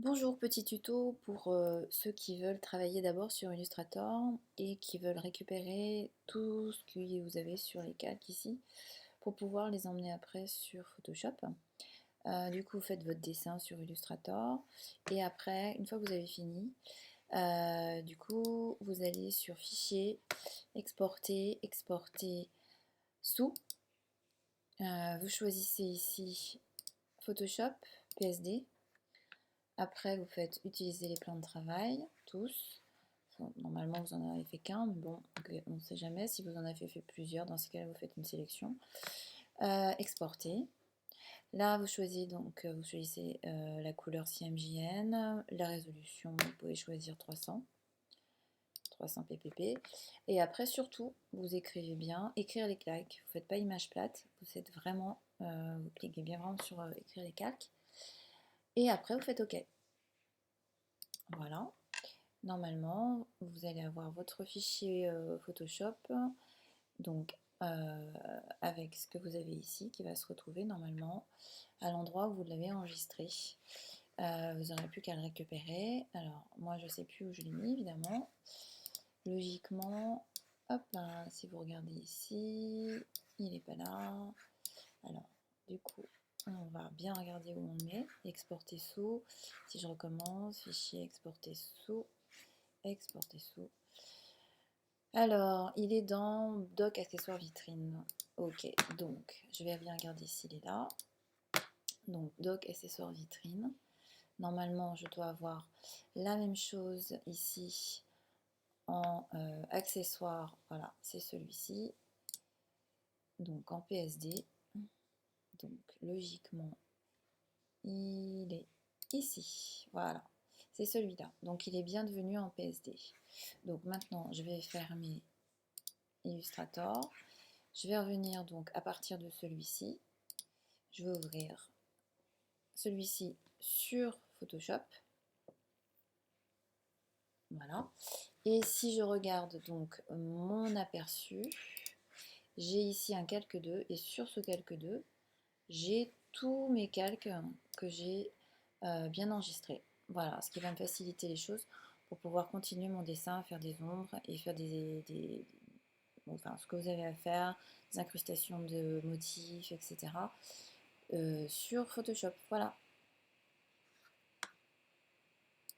Bonjour, petit tuto pour ceux qui veulent travailler d'abord sur Illustrator et qui veulent récupérer tout ce que vous avez sur les calques ici pour pouvoir les emmener après sur Photoshop. Du coup, vous faites votre dessin sur Illustrator et après, une fois que vous avez fini, du coup, vous allez sur Fichier, Exporter, Exporter sous. Vous choisissez ici Photoshop, PSD. Après, vous faites utiliser les plans de travail, tous. Bon, normalement, vous en avez fait qu'un, mais bon, on ne sait jamais. Si vous en avez fait plusieurs, dans ce cas-là, vous faites une sélection. Exporter. Là, vous choisissez la couleur CMJN, la résolution, vous pouvez choisir 300 pp. Et après, surtout, vous écrivez bien, écrire les calques. Vous ne faites pas image plate, vous cliquez bien vraiment sur écrire les calques. Et après, vous faites OK. Voilà. Normalement, vous allez avoir votre fichier Photoshop, donc avec ce que vous avez ici, qui va se retrouver normalement à l'endroit où vous l'avez enregistré. Vous n'aurez plus qu'à le récupérer. Alors, moi, je ne sais plus où je l'ai mis, évidemment. Logiquement, hop là, si vous regardez ici, il n'est pas là. Alors, du coup, on va bien regarder où on le met. Exporter sous. Si je recommence, fichier exporter sous. Exporter sous. Alors, il est dans Doc accessoires vitrine. Ok, donc je vais bien regarder s'il est là. Donc, Doc accessoires vitrine. Normalement, je dois avoir la même chose ici en accessoire. Voilà, c'est celui-ci. Donc, en PSD. Donc, logiquement, il est ici. Voilà, c'est celui-là. Donc, il est bien devenu en PSD. Donc, maintenant, je vais fermer Illustrator. Je vais revenir donc à partir de celui-ci. Je vais ouvrir celui-ci sur Photoshop. Voilà. Et si je regarde donc mon aperçu, j'ai ici un calque 2 et sur ce calque 2, j'ai tous mes calques que j'ai bien enregistrés. Voilà, ce qui va me faciliter les choses pour pouvoir continuer mon dessin, faire des ombres et faire enfin, ce que vous avez à faire, des incrustations de motifs, etc. Sur Photoshop. Voilà.